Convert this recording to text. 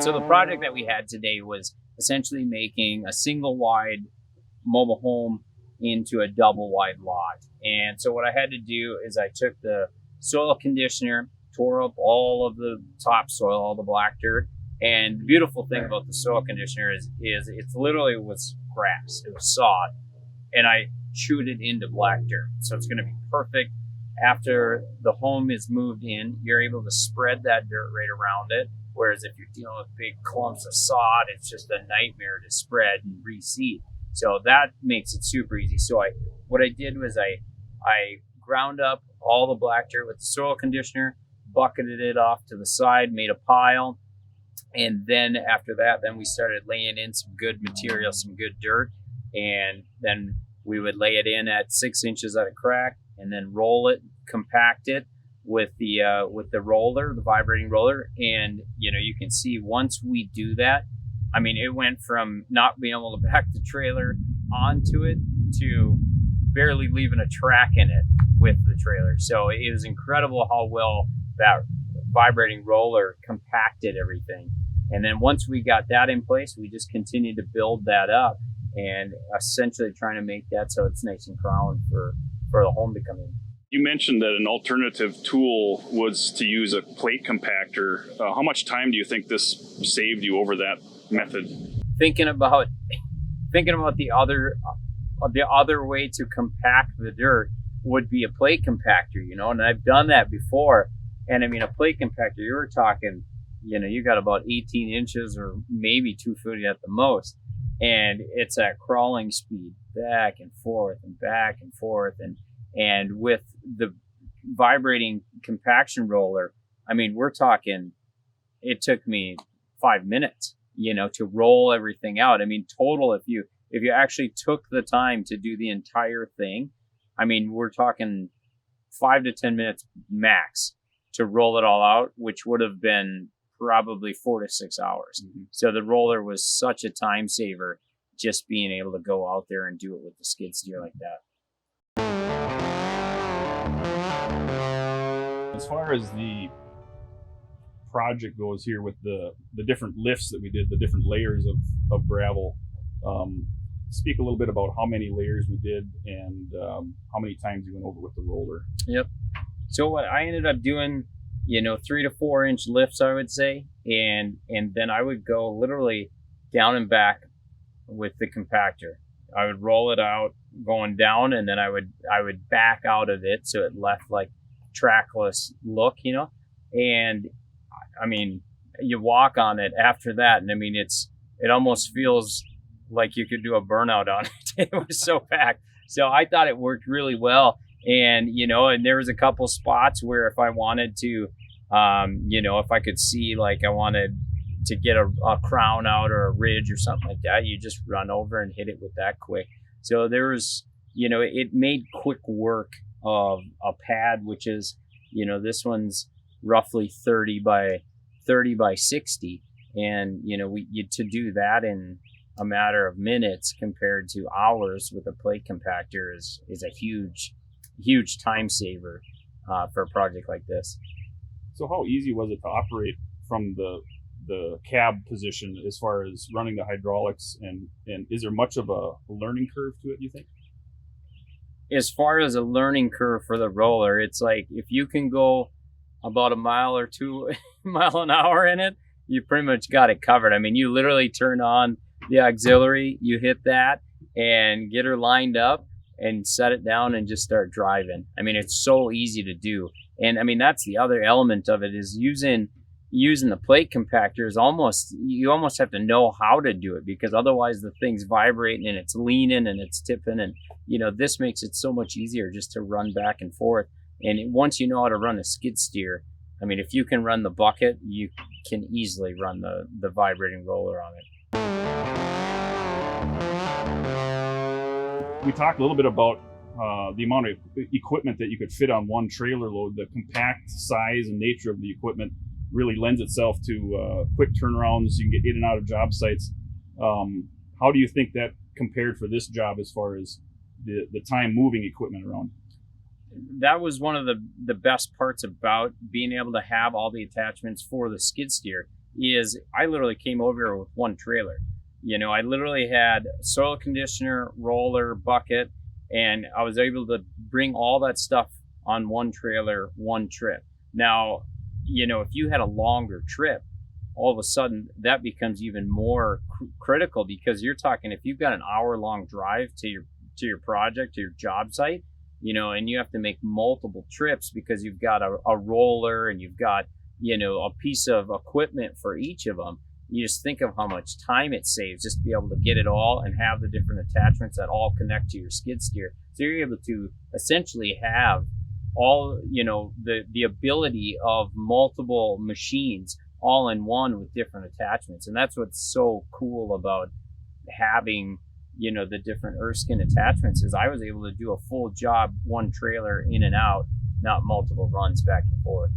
So the project that we had today was essentially making a single wide mobile home into a double wide lot. And so what I had to do is I took the soil conditioner, tore up all of the topsoil, all the black dirt. And the beautiful thing about the soil conditioner is it's literally was grass. It was sod. And I chewed it into black dirt. So it's going to be perfect. After the home is moved in, you're able to spread that dirt right around it. Whereas if you're dealing with big clumps of sod, it's just a nightmare to spread and reseed. So that makes it super easy. So what I did was I ground up all the black dirt with the soil conditioner, bucketed it off to the side, made a pile. And then after that, then we started laying in some good material, some good dirt. And then we would lay it in at 6 inches at a crack and then roll it, compact it with the roller, the vibrating roller. And, you can see once we do that, I mean, it went from not being able to back the trailer onto it to barely leaving a track in it with the trailer. So it was incredible how well that vibrating roller compacted everything. And then once we got that in place, we just continued to build that up and essentially trying to make that so it's nice and crowned for the home to come in. You mentioned that an alternative tool was to use a plate compactor. How much time do you think this saved you over that method? Thinking about the other way to compact the dirt would be a plate compactor, and I've done that before. And I mean, a plate compactor, you were talking, you got about 18 inches or maybe 2 feet at the most. And it's at crawling speed, back and forth and back and forth. And with the vibrating compaction roller, I mean, we're talking, it took me 5 minutes, to roll everything out. I mean, total, if you actually took the time to do the entire thing, I mean, we're talking 5 to 10 minutes max to roll it all out, which would have been probably 4 to 6 hours. Mm-hmm. So the roller was such a time saver, just being able to go out there and do it with the skid steer like that. As far as the project goes here with the different lifts that we did, the different layers of gravel, speak a little bit about how many layers we did and how many times you went over with the roller. Yep. So what I ended up doing, 3 to 4 inch lifts, I would say. And then I would go literally down and back with the compactor. I would roll it out going down, and then I would back out of it. So it left like trackless look, and I mean, you walk on it after that. And I mean, it almost feels like you could do a burnout on it. It was so packed. So I thought it worked really well. And, and there was a couple spots where if I wanted to, if I could see, like I wanted to get a crown out or a ridge or something like that, you just run over and hit it with that quick. So there was, it made quick work of a pad, which is, this one's roughly 30 by 60. And, to do that in a matter of minutes compared to hours with a plate compactor is a huge time saver for a project like this. So how easy was it to operate from the cab position as far as running the hydraulics, and is there much of a learning curve to it, you think? As far as a learning curve for the roller, it's like if you can go about a mile or 2 mile an hour in it, you pretty much got it covered. I mean, you literally turn on the auxiliary, you hit that and get her lined up and set it down and just start driving. I mean, it's so easy to do. And I mean, that's the other element of it, is using the plate compactor is you almost have to know how to do it, because otherwise the thing's vibrating and it's leaning and it's tipping. And, this makes it so much easier just to run back and forth. And once you know how to run a skid steer, I mean, if you can run the bucket, you can easily run the vibrating roller on it. We talked a little bit about the amount of equipment that you could fit on one trailer load. The compact size and nature of the equipment really lends itself to quick turnarounds. You can get in and out of job sites. How do you think that compared for this job as far as the time moving equipment around? That was one of the best parts about being able to have all the attachments for the skid steer, is I literally came over here with one trailer. I literally had soil conditioner, roller, bucket, and I was able to bring all that stuff on one trailer, one trip. Now, if you had a longer trip, all of a sudden that becomes even more critical, because you're talking, if you've got an hour-long drive to your project, to your job site, and you have to make multiple trips because you've got a roller and you've got, a piece of equipment for each of them. You just think of how much time it saves just to be able to get it all and have the different attachments that all connect to your skid steer. So you're able to essentially have all, the ability of multiple machines all in one with different attachments. And that's what's so cool about having, the different Erskine attachments, is I was able to do a full job, one trailer in and out, not multiple runs back and forth.